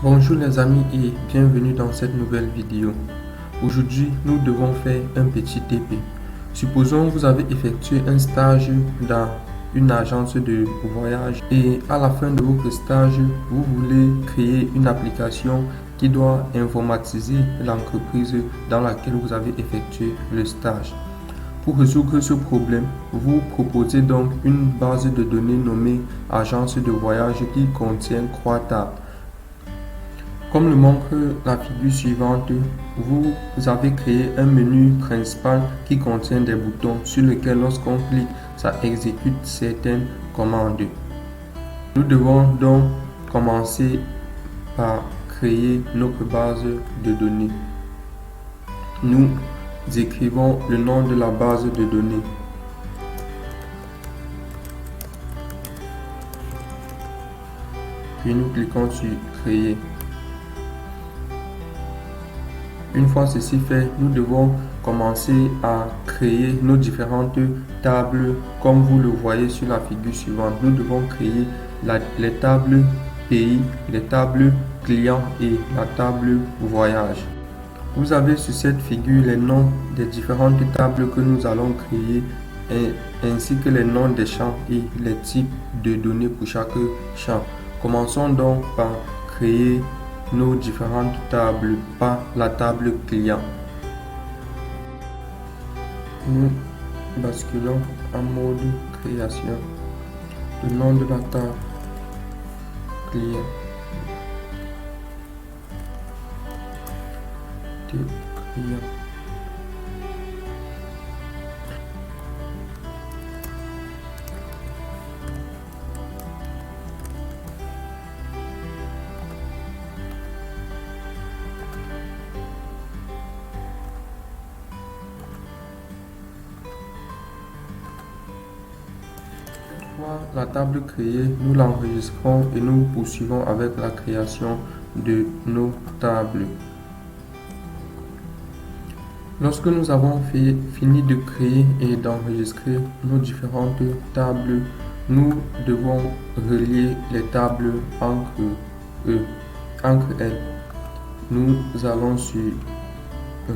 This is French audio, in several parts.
Bonjour les amis et bienvenue dans cette nouvelle vidéo. Aujourd'hui, nous devons faire un petit TP. Supposons que vous avez effectué un stage dans une agence de voyage et à la fin de votre stage, vous voulez créer une application qui doit informatiser l'entreprise dans laquelle vous avez effectué le stage. Pour résoudre ce problème, vous proposez donc une base de données nommée agence de voyage qui contient 3 tables. Comme le montre la figure suivante, vous avez créé un menu principal qui contient des boutons sur lesquels lorsqu'on clique, ça exécute certaines commandes. Nous devons donc commencer par créer notre base de données. Nous écrivons le nom de la base de données. Puis nous cliquons sur Créer. Une fois ceci fait, nous devons commencer à créer nos différentes tables comme vous le voyez sur la figure suivante. Nous devons créer les tables pays, les tables clients et la table voyage. Vous avez sur cette figure les noms des différentes tables que nous allons créer ainsi que les noms des champs et les types de données pour chaque champ. Commençons donc par créer nos différentes tables, par la table client. Nous basculons en mode création. Le nom de la table client. Client. La table créée, nous l'enregistrons et nous poursuivons avec la création de nos tables. Lorsque nous avons fini de créer et d'enregistrer nos différentes tables, nous devons relier les tables entre elles. Nous allons sur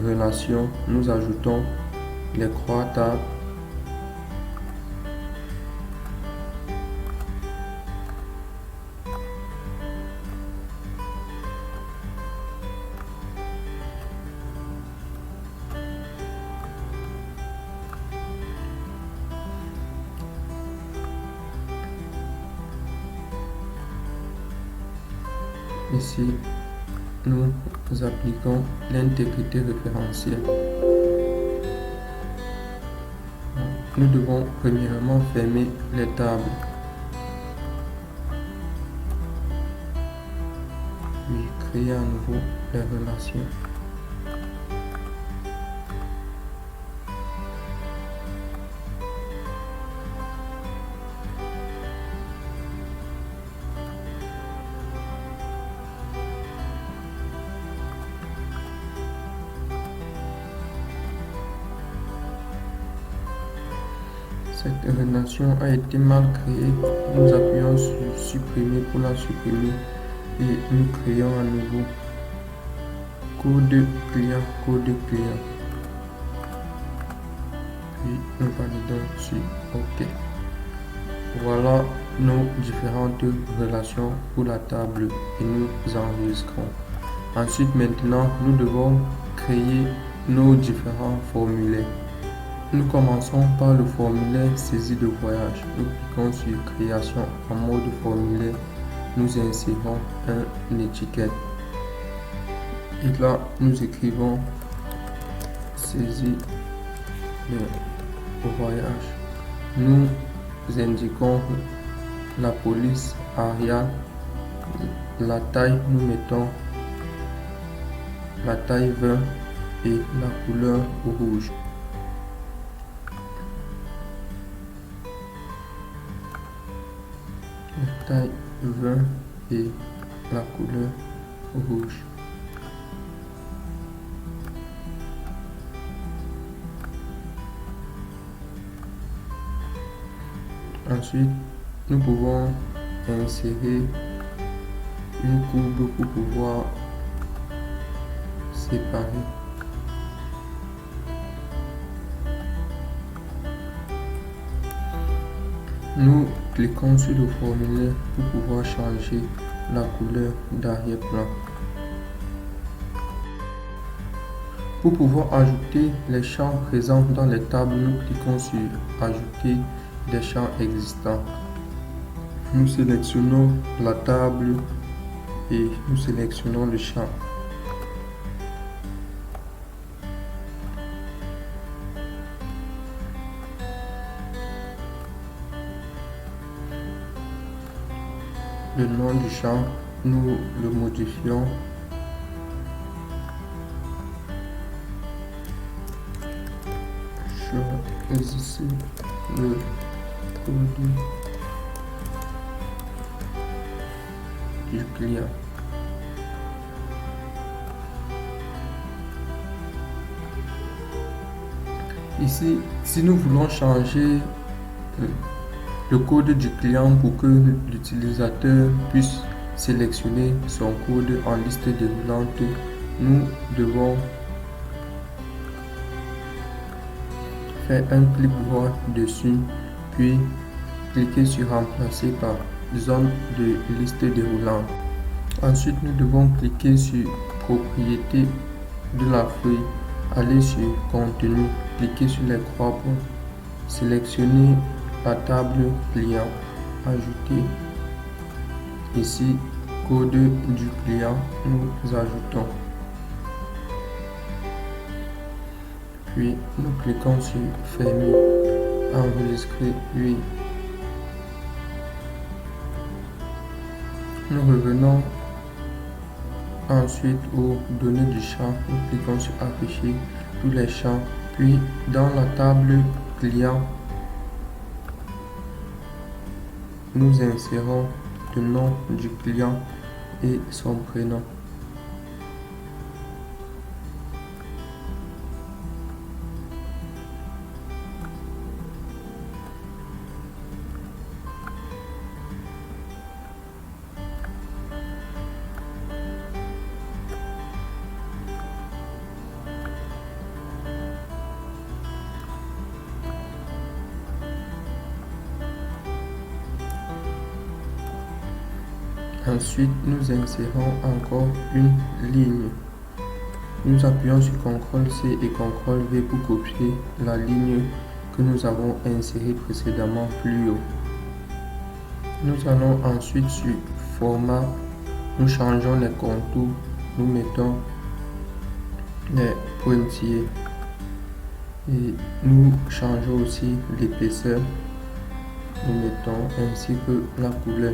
Relations, nous ajoutons les 3 tables. Ici, nous appliquons l'intégrité référentielle. Nous devons premièrement fermer les tables, puis créer à nouveau les relations. Cette relation a été mal créée. Nous appuyons sur supprimer pour la supprimer et nous créons à nouveau code client, puis nous validons sur OK. Voilà nos différentes relations pour la table et nous enregistrons. Ensuite, maintenant, nous devons créer nos différents formulaires. Nous commençons par le formulaire saisie de voyage. Nous cliquons sur Création en mode formulaire. Nous insérons une étiquette. Et là, nous écrivons saisie de voyage. Nous indiquons la police Arial. La taille, nous mettons la taille 20 et la couleur rouge. La taille 20 et la couleur rouge. Ensuite, nous pouvons insérer une courbe pour pouvoir séparer. Nous cliquons sur le formulaire pour pouvoir changer la couleur d'arrière-plan. Pour pouvoir ajouter les champs présents dans les tables, nous cliquons sur Ajouter des champs existants. Nous sélectionnons la table et nous sélectionnons le champ. Le nom du champ, nous le modifions. Choisissez le produit du client. Ici, si nous voulons changer le code du client pour que l'utilisateur puisse sélectionner son code en liste déroulante, nous devons faire un clic droit dessus, puis cliquer sur Remplacer par zone de liste déroulante. Ensuite, nous devons cliquer sur Propriétés de la feuille, aller sur Contenu, cliquer sur les trois points, sélectionner la table client, ajouter ici code du client, nous ajoutons. Puis nous cliquons sur Fermer, enregistrer, oui. Nous revenons ensuite aux données du champ. Nous cliquons sur Afficher tous les champs. Puis dans la table client, nous insérons le nom du client et son prénom. Ensuite, nous insérons encore une ligne. Nous appuyons sur CTRL-C et CTRL-V pour copier la ligne que nous avons insérée précédemment plus haut. Nous allons ensuite sur Format. Nous changeons les contours. Nous mettons les pointillés. Et nous changeons aussi l'épaisseur. Nous mettons ainsi que la couleur.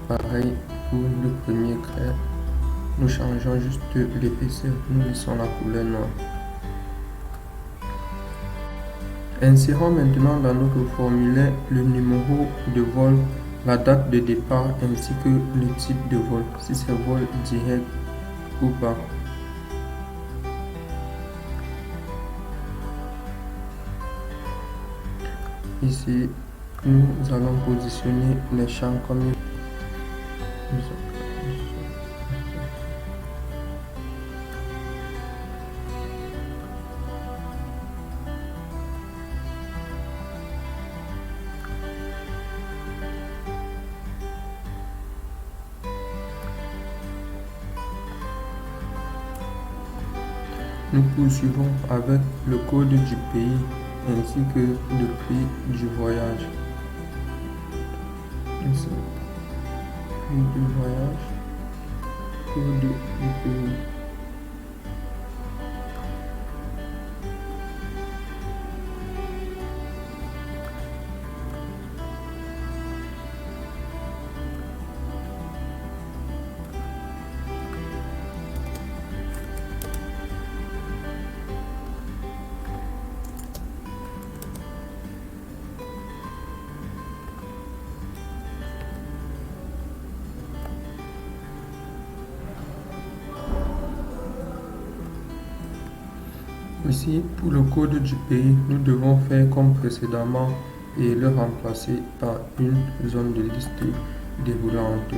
Pareil pour le premier trait, nous changeons juste l'épaisseur, nous laissons la couleur noire. Insérons maintenant dans notre formulaire le numéro de vol, la date de départ ainsi que le type de vol, si c'est vol direct ou pas. Ici, nous allons positionner les champs comme il. Nous poursuivons avec le code du pays ainsi que le prix du voyage. Ici, prix du voyage, code du pays. Ici, pour le code du pays, nous devons faire comme précédemment, et le remplacer par une zone de liste déroulante.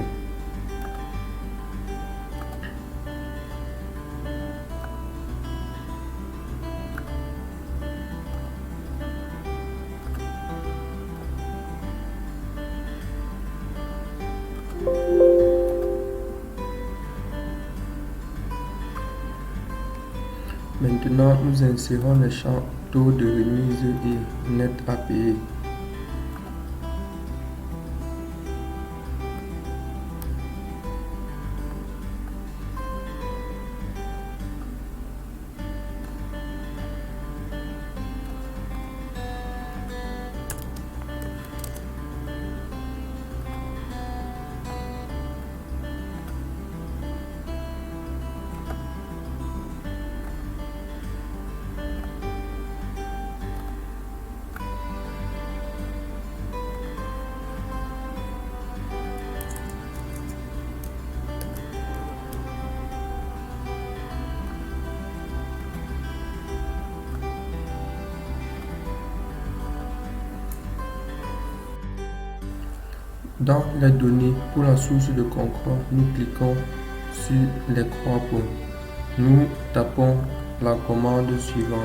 Maintenant, nous insérons les champs taux de remise et net à payer. Dans les données pour la source de contrôle, nous cliquons sur les trois points. Nous tapons la commande suivante.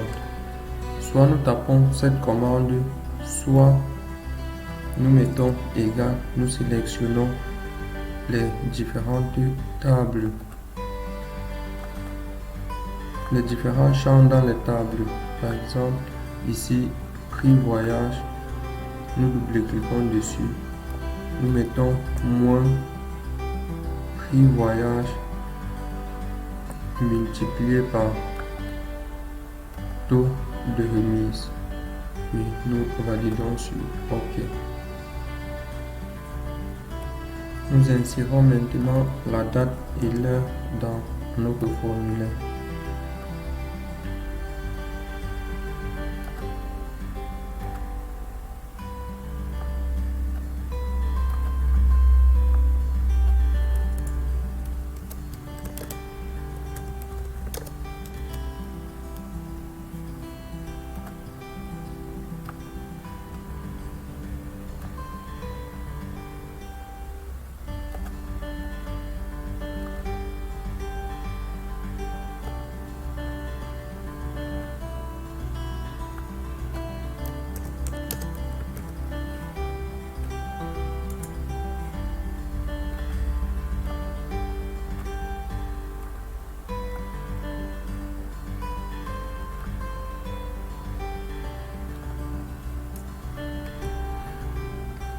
Soit nous tapons cette commande, soit nous mettons égal, nous sélectionnons les différentes tables, les différents champs dans les tables. Par exemple, ici, prix voyage, nous double-cliquons dessus. Nous mettons moins prix voyage multiplié par taux de remise. Puis nous validons sur OK. Nous insérons maintenant la date et l'heure dans notre formulaire.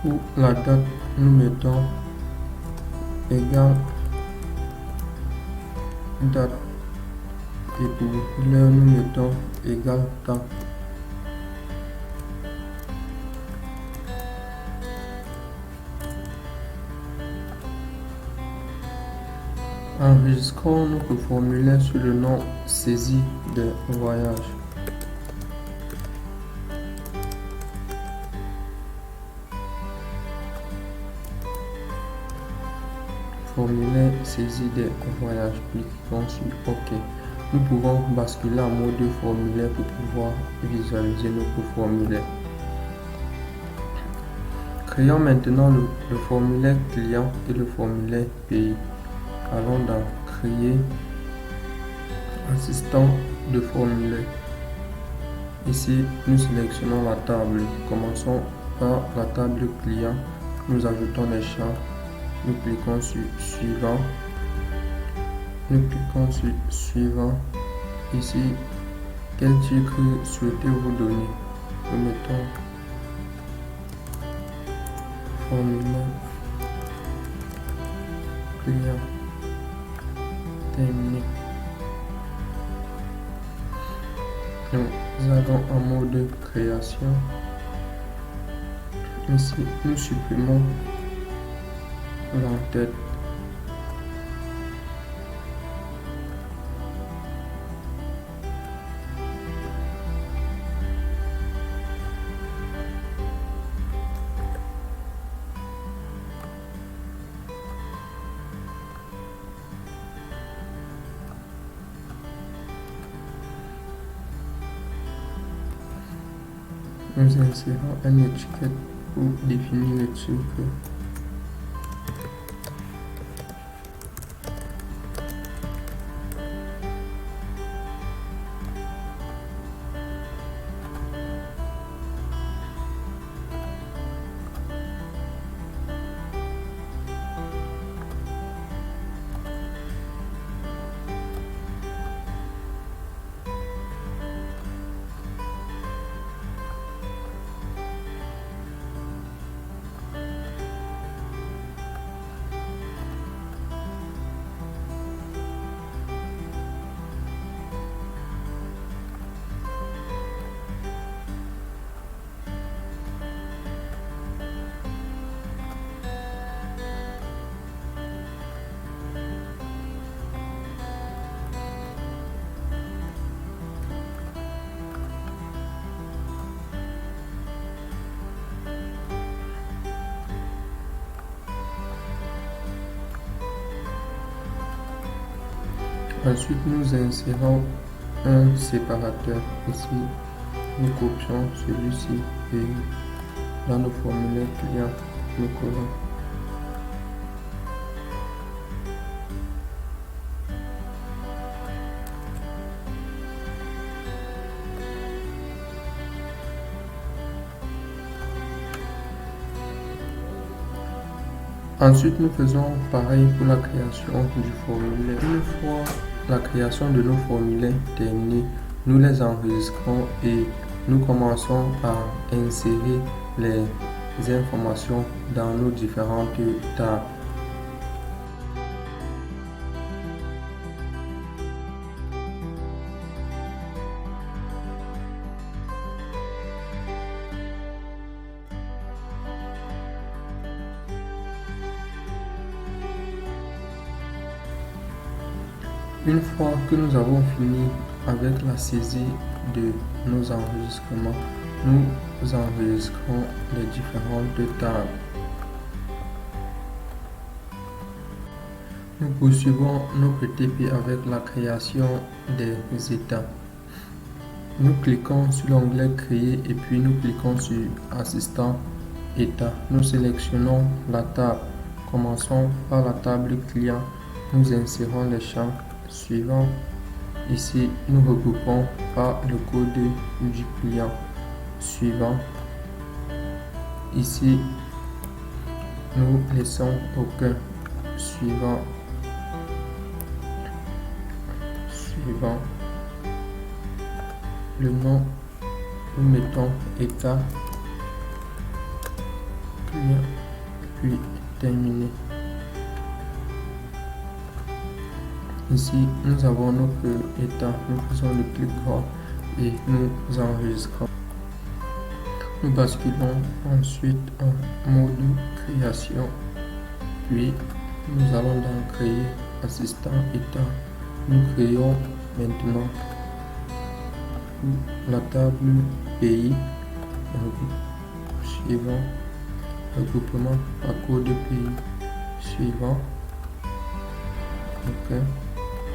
Pour la date, nous mettons égal date et pour l'heure, nous mettons égal temps. Enregistrons notre formulaire sur le nom saisie des voyages. Formulaire saisie des voyages. Cliquons sur OK. Nous pouvons basculer en mode formulaire pour pouvoir visualiser notre formulaire. Créons maintenant le formulaire client et le formulaire pays. Allons dans Créer, assistant de formulaire. Ici, nous sélectionnons la table. Commençons par la table client. Nous ajoutons les champs. Nous cliquons sur Suivant. Nous cliquons sur Suivant. Ici, quel titre souhaitez-vous donner? Nous mettons formulaire client terminé. Nous allons en mode création. Ici, nous supprimons l'entête. nous insérons une étiquette pour définir le truc. Ensuite, nous insérons un séparateur. Ici, nous copions celui-ci et dans nos formulaires clients, nous collons. Ensuite, nous faisons pareil pour la création du formulaire. Une fois la création de nos formulaires terminée, nous les enregistrons et nous commençons à insérer les informations dans nos différentes tables. Une fois que nous avons fini avec la saisie de nos enregistrements, nous enregistrons les différentes tables. Nous poursuivons notre TP avec la création des états. Nous cliquons sur l'onglet Créer et puis nous cliquons sur Assistant État. Nous sélectionnons la table. Commençons par la table client. Nous insérons les champs suivants. Ici, nous regroupons par le code du client suivant. Ici, nous laissons aucun. Suivant. Le nom, nous mettons état client, puis terminé. Ici, nous avons notre état. Nous faisons le clic droit et nous enregistrons. Nous basculons ensuite en mode création. Puis, nous allons dans créer assistant état. Nous créons maintenant la table pays suivant, regroupement par code pays suivant. Ok.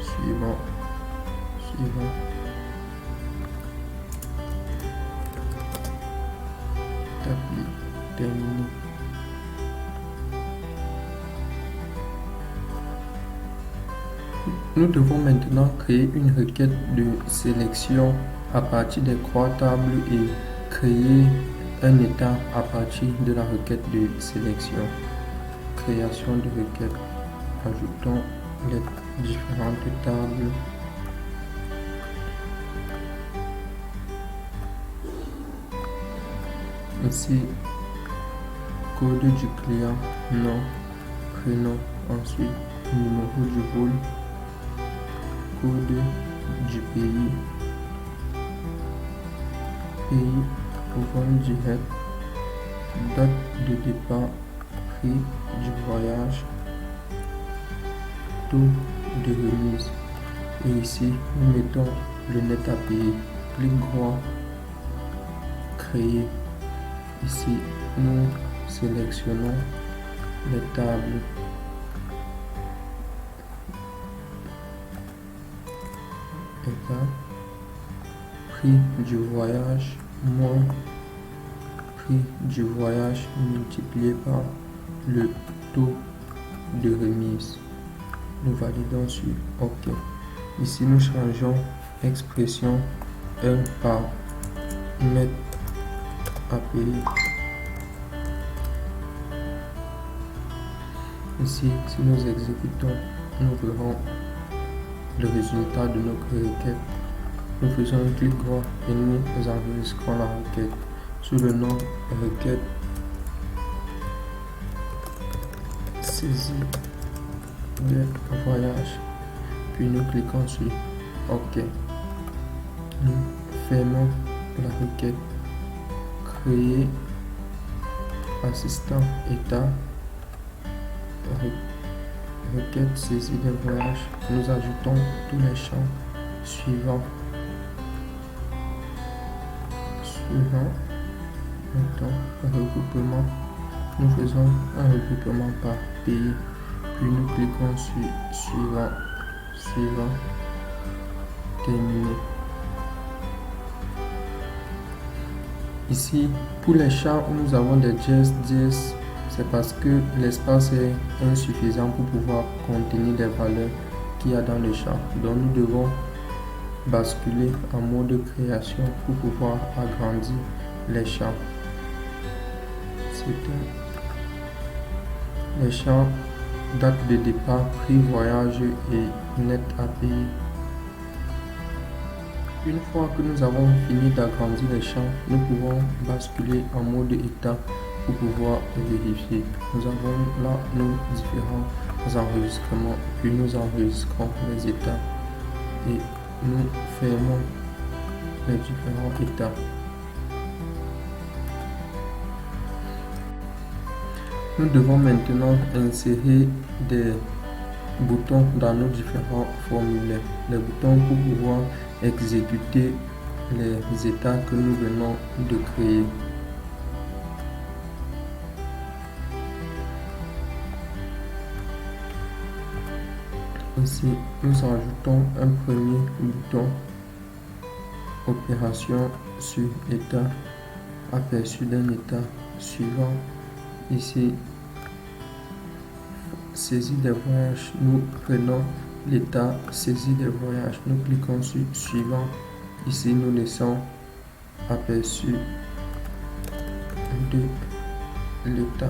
Suivant. Tapis terminé. Nous devons maintenant créer une requête de sélection à partir des trois tables et créer un état à partir de la requête de sélection. Création de requête. Ajoutons les différentes tables. Ici, code du client, nom, prénom, ensuite numéro du vol, code du pays, vol direct, date de départ, prix du voyage, taux de remise. Et ici, nous mettons le net à payer. Clic droit, créer. Ici, nous sélectionnons les tables. État, prix du voyage, moins prix du voyage multiplié par le taux de remise. Nous validons sur OK. Ici, nous changeons expression 1 par net à payer. Ici, si nous exécutons, nous verrons le résultat de notre requête. Nous faisons un clic droit et nous enregistrons la requête sous le nom requête saisie de voyage. Puis nous cliquons sur OK. Nous fermons la requête. Créer assistant état. Requête saisie de voyage. Nous ajoutons tous les champs suivants. Maintenant, regroupement. Nous faisons un regroupement par pays. Puis nous cliquons sur suivant, terminé. Ici, pour les champs où nous avons des dièses, c'est parce que l'espace est insuffisant pour pouvoir contenir les valeurs qu'il y a dans le champ. Donc nous devons basculer en mode création pour pouvoir agrandir les champs. Les champs, date de départ, prix, voyage et net à payer. Une fois que nous avons fini d'agrandir les champs, nous pouvons basculer en mode état pour pouvoir vérifier. Nous avons là nos différents enregistrements, puis nous enregistrons les états et nous fermons les différents états. Nous devons maintenant insérer des boutons dans nos différents formulaires. Les boutons pour pouvoir exécuter les états que nous venons de créer. Ici, nous ajoutons un premier bouton opération sur état, aperçu d'un état suivant. Ici, saisie des voyages, nous prenons l'état saisie des voyages, nous cliquons sur suivant. Ici, nous laissons aperçu de l'état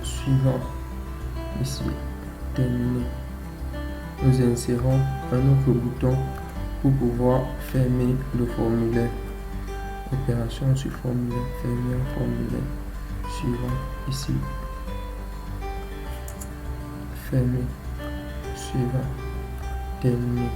suivant. Ici, terminé. Nous insérons un autre bouton pour pouvoir fermer le formulaire. Opération sur formulaire, fermer un formulaire suivant. Ici, fermer, suivant, terminé.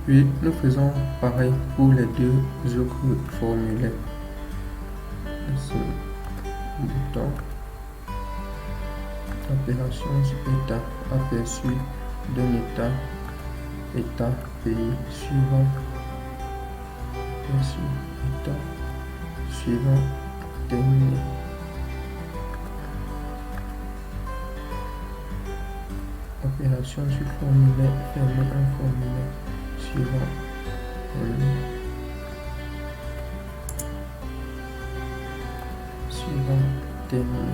Puis nous faisons pareil pour les deux autres formulaires. Ici, bouton, opération sur état, aperçu d'un état, pays suivant, aperçu, état, suivant, terminé. Opération sur formulaire, fermer un formulaire. Suivant, terminé.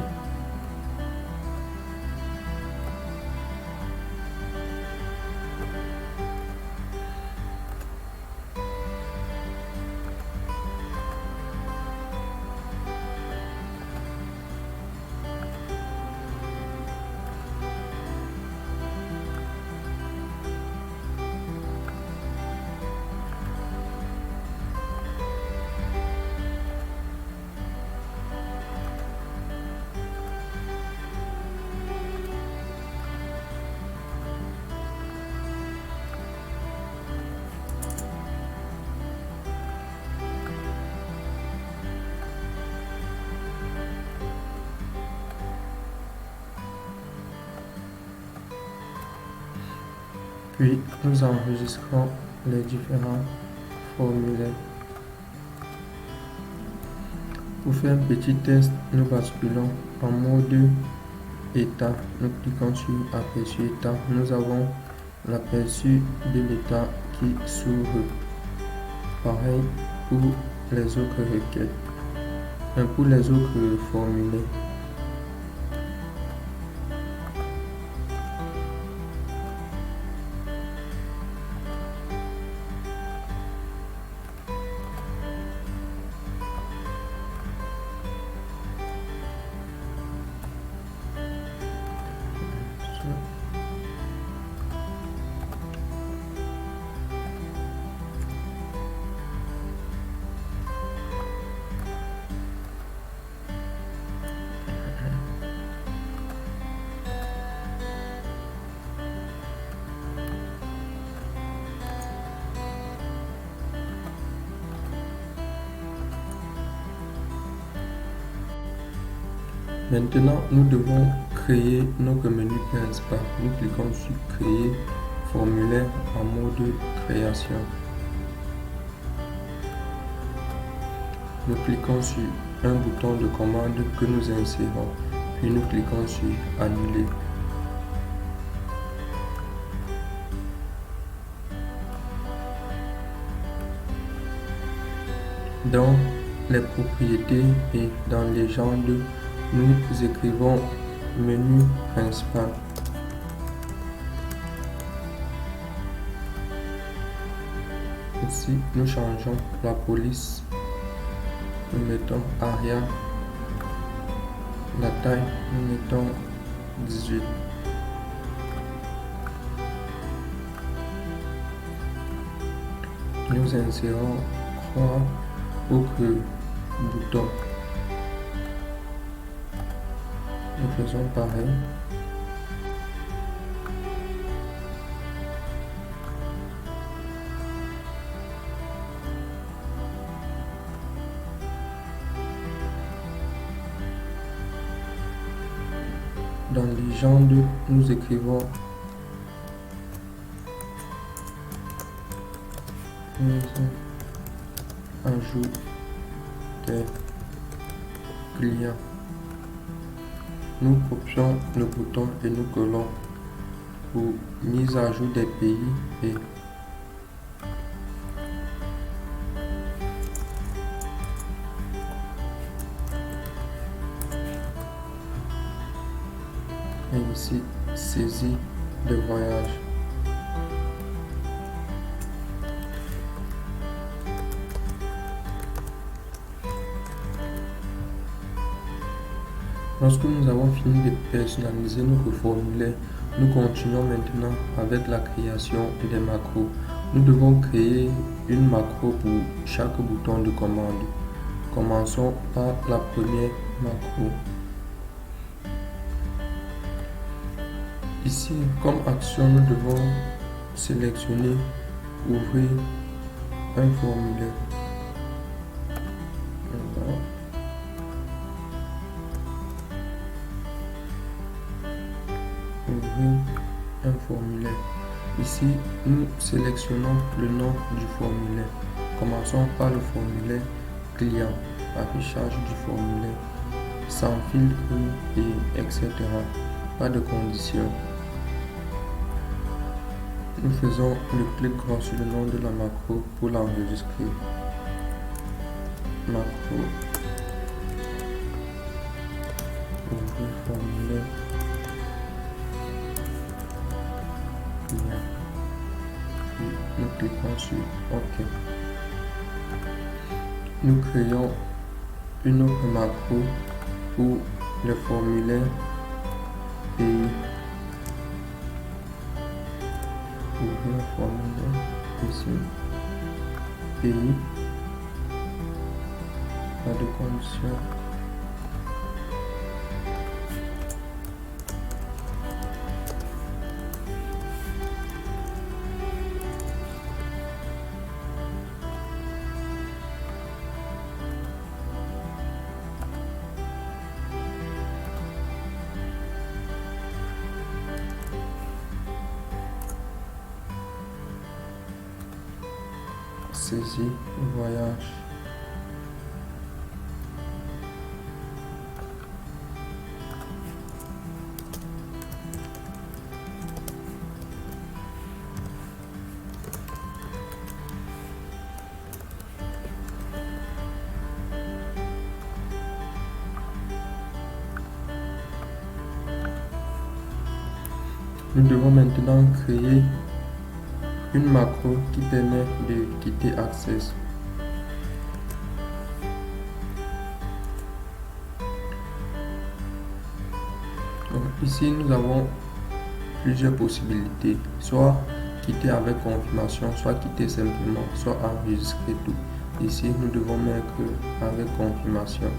Puis nous enregistrons les différents formulaires. Pour faire un petit test, nous basculons en mode état. Nous cliquons sur aperçu état. Nous avons l'aperçu de l'état qui s'ouvre. Pareil pour les autres requêtes. Pour les autres formulaires. Maintenant, nous devons créer notre menu principal. Nous cliquons sur créer formulaire en mode création. Nous cliquons sur un bouton de commande que nous insérons, puis nous cliquons sur annuler. Dans les propriétés et dans légende, nous écrivons menu principal. Ici, nous changeons la police. Nous mettons ARIA. La taille, nous mettons 18. Nous insérons croix autre bouton. Nous faisons pareil. Dans légende, nous écrivons ajout des clients. Nous copions le bouton et nous collons pour mise à jour des pays et ici saisie de voyage. Lorsque nous avons fini de personnaliser notre formulaire, nous continuons maintenant avec la création des macros. Nous devons créer une macro pour chaque bouton de commande. Commençons par la première macro. Ici, comme action, nous devons sélectionner ouvrir un formulaire. Voilà. Ouvrir un formulaire. Ici, nous sélectionnons le nom du formulaire. Commençons par le formulaire client, affichage du formulaire, sans filtre et etc. Pas de condition. Nous faisons le clic droit sur le nom de la macro pour l'enregistrer. Macro. Ouvrir formulaire. Nous cliquons sur OK. Nous créons une autre macro pour le formulaire pays. Ouvrir un formulaire ici. Pays. Pas de condition. saisie voyage. Nous devons maintenant créer une macro qui permet de quitter Access. Donc, ici, nous avons plusieurs possibilités, soit quitter avec confirmation, soit quitter simplement, soit enregistrer tout. Ici, nous devons mettre avec confirmation.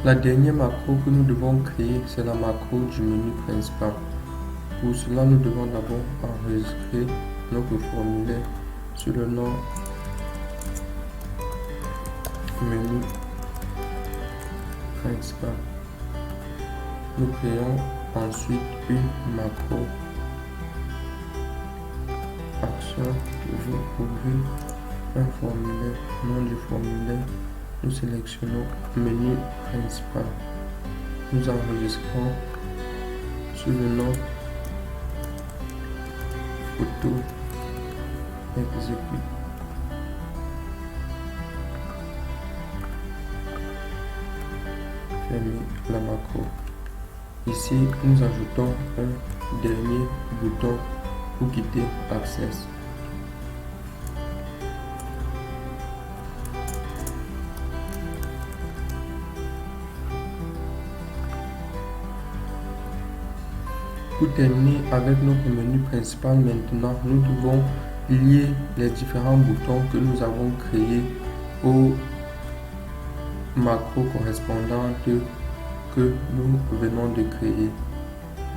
La dernière macro que nous devons créer, c'est la macro du menu principal. Pour cela, nous devons d'abord enregistrer notre formulaire sur le nom menu principal. Nous créons ensuite une macro action, toujours ouvrir un formulaire, nom du formulaire. Nous sélectionnons menu principal. Nous enregistrons sur le nom photo exécute. Fermer la macro. Ici, nous ajoutons un dernier bouton pour quitter Access. Pour terminer avec notre menu principal maintenant, nous devons lier les différents boutons que nous avons créés aux macros correspondantes que nous venons de créer.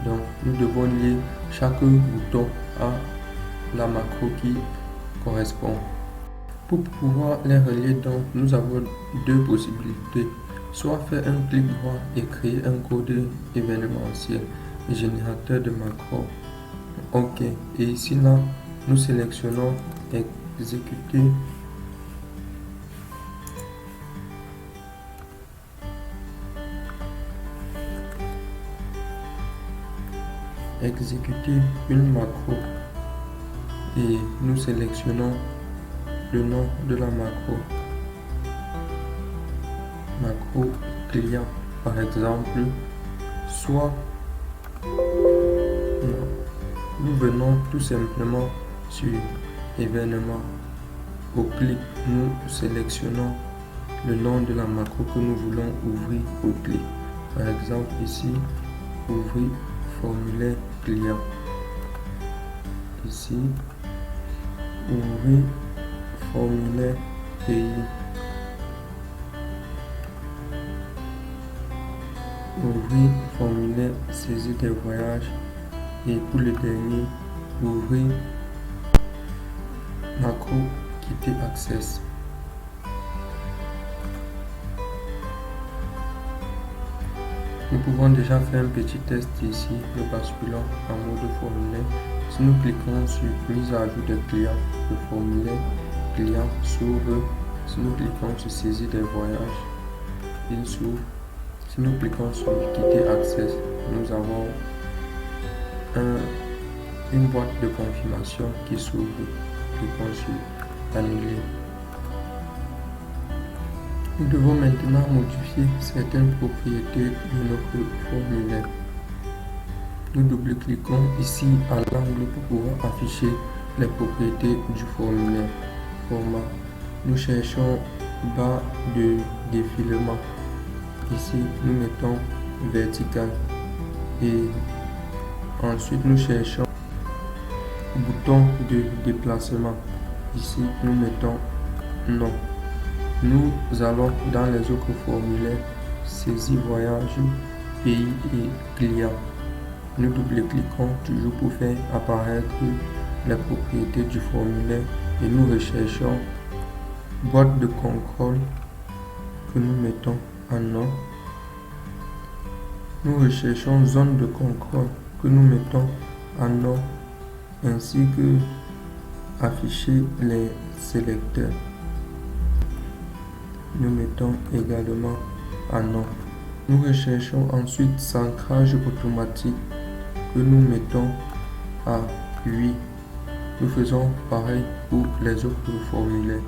Donc, nous devons lier chaque bouton à la macro qui correspond. Pour pouvoir les relier, donc, nous avons deux possibilités. Soit faire un clic droit et créer un code événementiel générateur de macro. OK. Et ici, là, nous sélectionnons exécuter. Exécuter une macro. Et nous sélectionnons le nom de la macro. Macro client, par exemple. Soit nous venons tout simplement sur événement. Au clic, nous sélectionnons le nom de la macro que nous voulons ouvrir au clic. Par exemple, ici, ouvrir formulaire client. Ici, ouvrir formulaire pays. Ouvrir formulaire saisie des voyages. Et pour le dernier, ouvrir macro quitter Access. Nous pouvons déjà faire un petit test ici. Nous basculons en mode formulaire. Si nous cliquons sur mise à jour des clients, le formulaire client s'ouvre. Si nous cliquons sur saisie des voyages, il s'ouvre. Si nous cliquons sur quitter Access, nous avons une boîte de confirmation qui s'ouvre. Cliquons sur annuler. Nous devons maintenant modifier certaines propriétés de notre formulaire. Nous double-cliquons ici à l'angle pour pouvoir afficher les propriétés du formulaire. Format. Nous cherchons barre de défilement. Ici, nous mettons vertical. Et ensuite, nous cherchons bouton de déplacement. Ici, nous mettons non. Nous allons dans les autres formulaires, saisie voyage, pays et client. Nous double-cliquons toujours pour faire apparaître les propriétés du formulaire et nous recherchons boîte de contrôle que nous mettons en non. Nous recherchons zone de contrôle que nous mettons en non, ainsi que afficher les sélecteurs. Nous mettons également en non. Nous recherchons ensuite centrage automatique que nous mettons à 8. Nous faisons pareil pour les autres formulaires.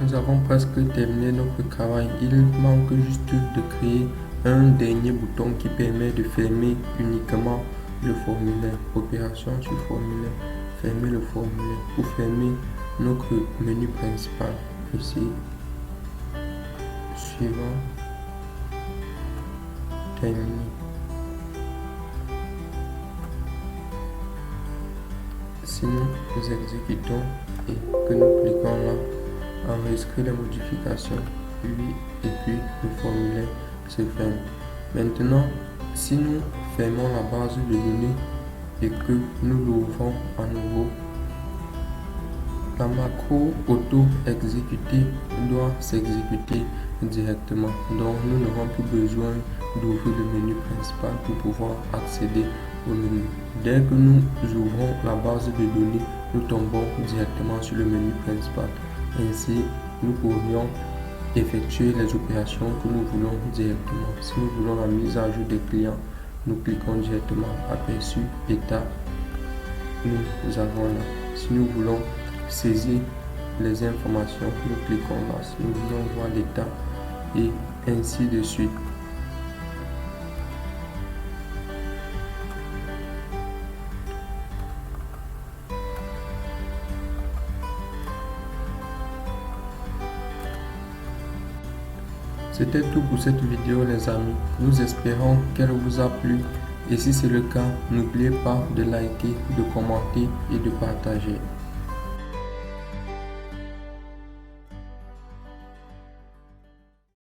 Nous avons presque terminé notre travail. Il manque juste de créer un dernier bouton qui permet de fermer uniquement le formulaire. Opération sur formulaire. Fermer le formulaire pour fermer notre menu principal. Ici. Suivant. Terminé. Si nous exécutons et que nous cliquons là, enregistrer les modifications, et puis le formulaire se ferme. Maintenant, si nous fermons la base de données et que nous l'ouvrons à nouveau, la macro auto exécuter doit s'exécuter directement. Donc nous n'aurons plus besoin d'ouvrir le menu principal pour pouvoir accéder au menu. Dès que nous ouvrons la base de données, nous tombons directement sur le menu principal. Ainsi, nous pourrions effectuer les opérations que nous voulons directement. Si nous voulons la mise à jour des clients, nous cliquons directement aperçu état. Nous avons là. Si nous voulons saisir les informations, nous cliquons là. Si nous voulons voir l'état et ainsi de suite. C'était tout pour cette vidéo les amis. Nous espérons qu'elle vous a plu et si c'est le cas, n'oubliez pas de liker, de commenter et de partager.